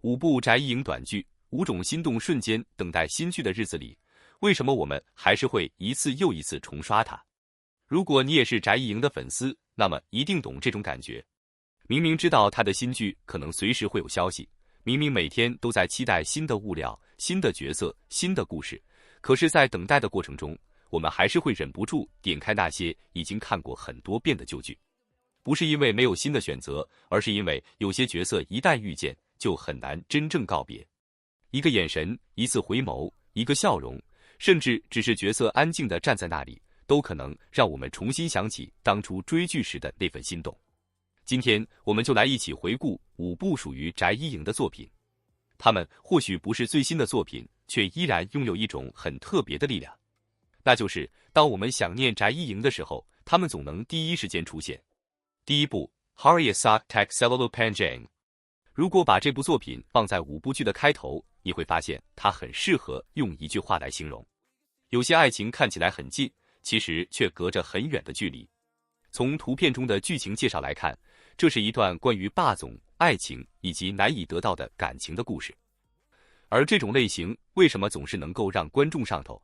5部宅一营短剧，5种心动瞬间，等待新剧的日子里，为什么我们还是会一次又一次重刷它？如果你也是宅一营的粉丝，那么一定懂这种感觉。明明知道他的新剧可能随时会有消息，明明每天都在期待新的物料、新的角色、新的故事，可是在等待的过程中，我们还是会忍不住点开那些已经看过很多遍的旧剧。不是因为没有新的选择，而是因为有些角色一旦遇见，就很难真正告别。一个眼神，一次回眸，一个笑容，甚至只是角色安静地站在那里，都可能让我们重新想起当初追剧时的那份心动。今天我们就来一起回顾5部属于宅一营的作品，他们或许不是最新的作品，却依然拥有一种很特别的力量，那就是当我们想念宅一营的时候，他们总能第一时间出现。第一部 Hariasak Tak Selalu Panjang， 如果把这部作品放在5部剧的开头，你会发现它很适合用一句话来形容。有些爱情看起来很近，其实却隔着很远的距离。从图片中的剧情介绍来看，这是一段关于霸总、爱情以及难以得到的感情的故事。而这种类型为什么总是能够让观众上头？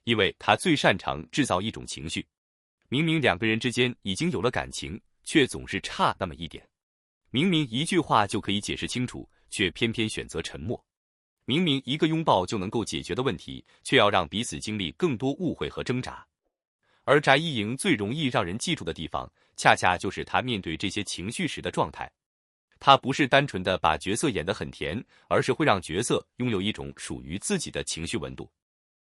因为它最擅长制造一种情绪。明明2个人之间已经有了感情，却总是差那么一点。明明一句话就可以解释清楚，却偏偏选择沉默。明明一个拥抱就能够解决的问题，却要让彼此经历更多误会和挣扎。而宅一营最容易让人记住的地方，恰恰就是他面对这些情绪时的状态。他不是单纯的把角色演得很甜，而是会让角色拥有一种属于自己的情绪温度。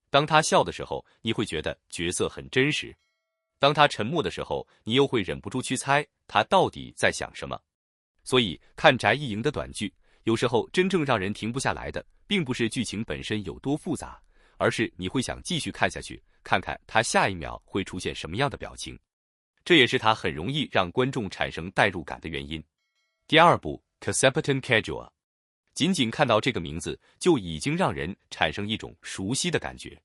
当他笑的时候，你会觉得角色很真实；当他沉默的时候，你又会忍不住去猜他到底在想什么。所以看宅一营的短剧，有时候真正让人停不下来的，并不是剧情本身有多复杂，而是你会想继续看下去，看看他下一秒会出现什么样的表情。这也是他很容易让观众产生代入感的原因。第2部 Kesempatan Kedua， 仅仅看到这个名字就已经让人产生一种熟悉的感觉。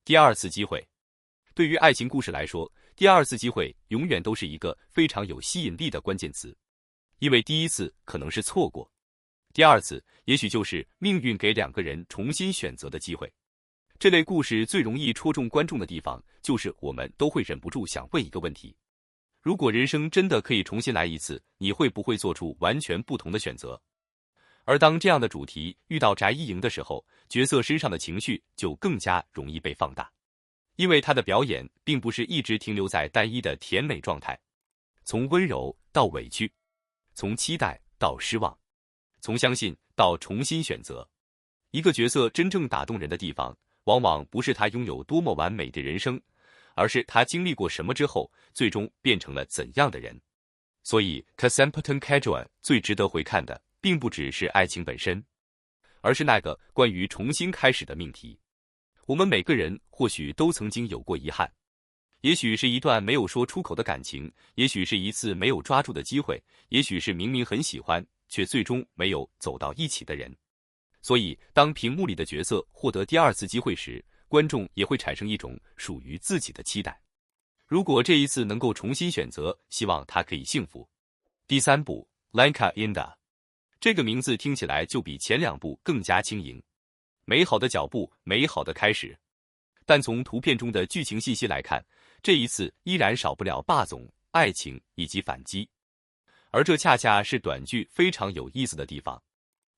第2次机会，对于爱情故事来说，第2次机会永远都是一个非常有吸引力的关键词。因为第1次可能是错过，第2次也许就是命运给2个人重新选择的机会。这类故事最容易戳中观众的地方，就是我们都会忍不住想问一个问题：如果人生真的可以重新来一次，你会不会做出完全不同的选择？而当这样的主题遇到宅一营的时候，角色身上的情绪就更加容易被放大。因为他的表演并不是一直停留在单一的甜美状态，从温柔到委屈，从期待到失望，从相信到重新选择。一个角色真正打动人的地方，往往不是他拥有多么完美的人生，而是他经历过什么之后，最终变成了怎样的人。所以 Kesempatan Kedua 最值得回看的，并不只是爱情本身，而是那个关于重新开始的命题。我们每个人或许都曾经有过遗憾，也许是一段没有说出口的感情，也许是一次没有抓住的机会，也许是明明很喜欢，却最终没有走到一起的人。所以当屏幕里的角色获得第2次机会时，观众也会产生一种属于自己的期待。如果这一次能够重新选择，希望他可以幸福。第3部 Langkah Indah， 这个名字听起来就比前2部更加轻盈。美好的脚步，美好的开始。但从图片中的剧情信息来看，这一次依然少不了霸总、爱情以及反击。而这恰恰是短剧非常有意思的地方。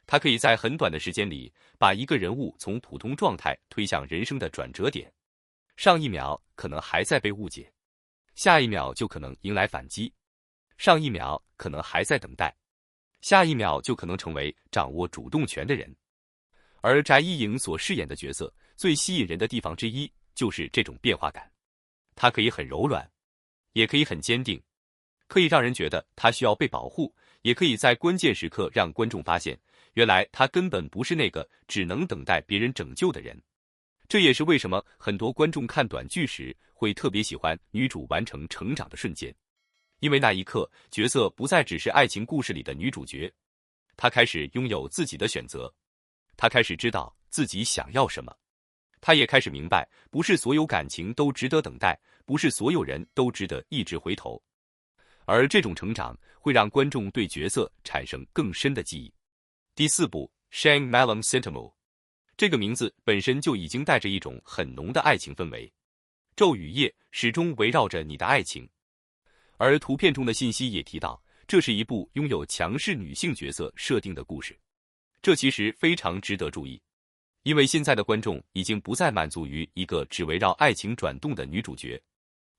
它可以在很短的时间里，把一个人物从普通状态推向人生的转折点。上一秒可能还在被误解，下一秒就可能迎来反击。上一秒可能还在等待，下一秒就可能成为掌握主动权的人。而翟一营所饰演的角色最吸引人的地方之一，就是这种变化感。他可以很柔软，也可以很坚定，可以让人觉得他需要被保护，也可以在关键时刻让观众发现，原来他根本不是那个只能等待别人拯救的人。这也是为什么很多观众看短剧时会特别喜欢女主完成成长的瞬间，因为那一刻角色不再只是爱情故事里的女主角，她开始拥有自己的选择，她开始知道自己想要什么，她也开始明白，不是所有感情都值得等待，不是所有人都值得一直回头。而这种成长会让观众对角色产生更深的记忆。第4部 Shang Malam Sintamu。这个名字本身就已经带着一种很浓的爱情氛围。昼与夜始终围绕着你的爱情。而图片中的信息也提到，这是一部拥有强势女性角色设定的故事。这其实非常值得注意，因为现在的观众已经不再满足于一个只围绕爱情转动的女主角，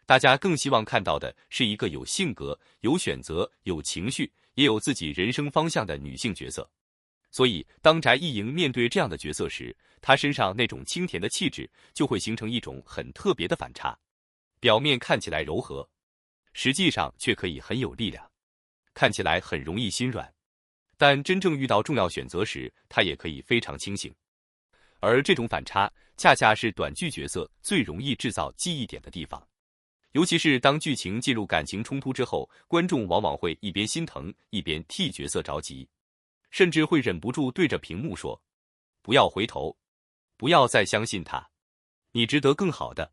大家更希望看到的是一个有性格、有选择、有情绪，也有自己人生方向的女性角色。所以，当翟艺莹面对这样的角色时，她身上那种清甜的气质就会形成一种很特别的反差。表面看起来柔和，实际上却可以很有力量，看起来很容易心软，但真正遇到重要选择时，她也可以非常清醒。而这种反差，恰恰是短剧角色最容易制造记忆点的地方。尤其是当剧情进入感情冲突之后，观众往往会一边心疼，一边替角色着急。甚至会忍不住对着屏幕说：“不要回头，不要再相信他，你值得更好的。”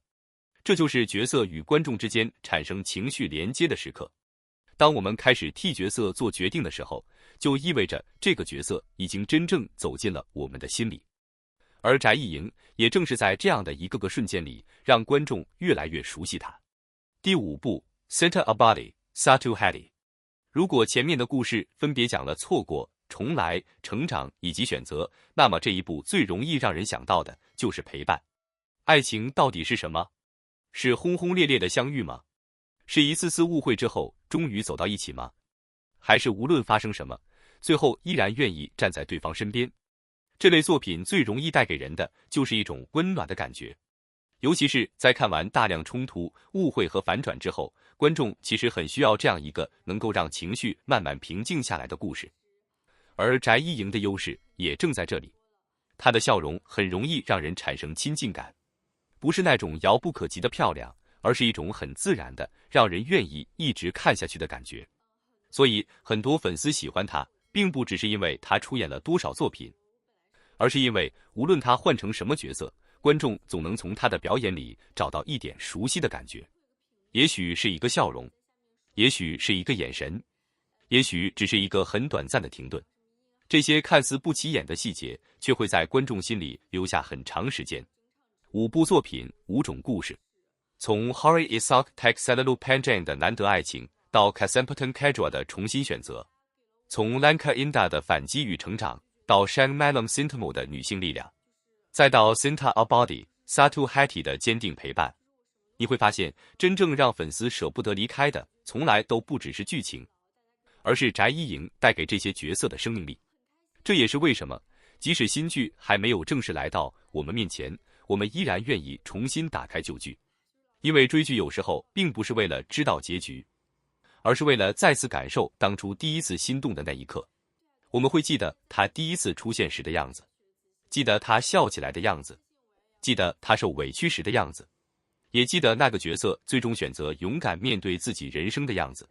这就是角色与观众之间产生情绪连接的时刻。当我们开始替角色做决定的时候，就意味着这个角色已经真正走进了我们的心里。而翟艺莹也正是在这样的一个个瞬间里，让观众越来越熟悉她。第5部 Cinta Abadi Satu Hati。 如果前面的故事分别讲了错过、重来、成长以及选择，那么这一部最容易让人想到的就是陪伴。爱情到底是什么？是轰轰烈烈的相遇吗？是一次次误会之后终于走到一起吗？还是无论发生什么，最后依然愿意站在对方身边？这类作品最容易带给人的就是一种温暖的感觉，尤其是在看完大量冲突、误会和反转之后，观众其实很需要这样一个能够让情绪慢慢平静下来的故事。而翟艺莹的优势也正在这里，她的笑容很容易让人产生亲近感，不是那种遥不可及的漂亮，而是一种很自然的让人愿意一直看下去的感觉。所以很多粉丝喜欢她，并不只是因为她出演了多少作品，而是因为无论她换成什么角色，观众总能从她的表演里找到一点熟悉的感觉。也许是一个笑容，也许是一个眼神，也许只是一个很短暂的停顿，这些看似不起眼的细节，却会在观众心里留下很长时间。5部作品，5种故事，从 Hari Isak Tak Selalu Panjang 的难得爱情，到 Kesempatan Kedua 的重新选择，从 Lanka Indah 的反击与成长，到 Shang Malam Sintamu 的女性力量，再到 Cinta Abadi Satu Hati 的坚定陪伴。你会发现，真正让粉丝舍不得离开的，从来都不只是剧情，而是翟艺莹带给这些角色的生命力。这也是为什么，即使新剧还没有正式来到我们面前，我们依然愿意重新打开旧剧。因为追剧有时候并不是为了知道结局，而是为了再次感受当初第一次心动的那一刻。我们会记得他第一次出现时的样子，记得他笑起来的样子，记得他受委屈时的样子，也记得那个角色最终选择勇敢面对自己人生的样子。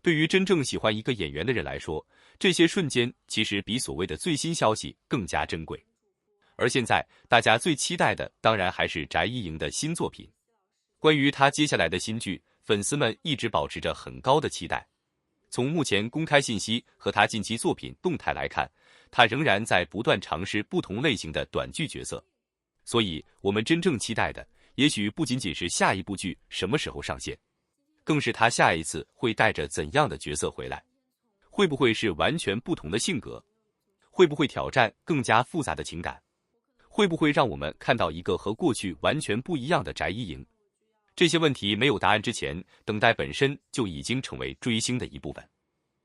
对于真正喜欢一个演员的人来说，这些瞬间其实比所谓的最新消息更加珍贵。而现在大家最期待的当然还是翟艺莹的新作品。关于她接下来的新剧，粉丝们一直保持着很高的期待。从目前公开信息和她近期作品动态来看，她仍然在不断尝试不同类型的短剧角色。所以我们真正期待的，也许不仅仅是下一部剧什么时候上线，更是她下一次会带着怎样的角色回来。会不会是完全不同的性格？会不会挑战更加复杂的情感？会不会让我们看到一个和过去完全不一样的翟艺莹？这些问题没有答案之前，等待本身就已经成为追星的一部分。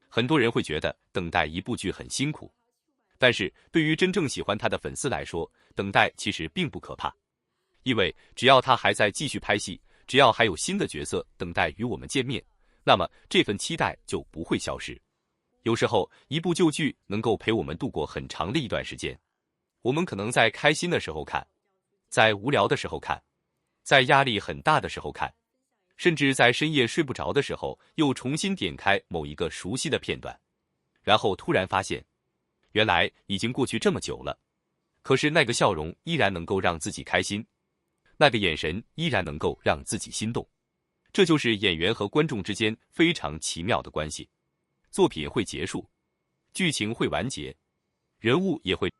很多人会觉得等待一部剧很辛苦，但是对于真正喜欢他的粉丝来说，等待其实并不可怕。因为只要他还在继续拍戏，只要还有新的角色等待与我们见面，那么这份期待就不会消失。有时候一部旧剧能够陪我们度过很长的一段时间，我们可能在开心的时候看，在无聊的时候看，在压力很大的时候看，甚至在深夜睡不着的时候又重新点开某一个熟悉的片段，然后突然发现原来已经过去这么久了，可是那个笑容依然能够让自己开心，那个眼神依然能够让自己心动。这就是演员和观众之间非常奇妙的关系。作品会结束，剧情会完结，人物也会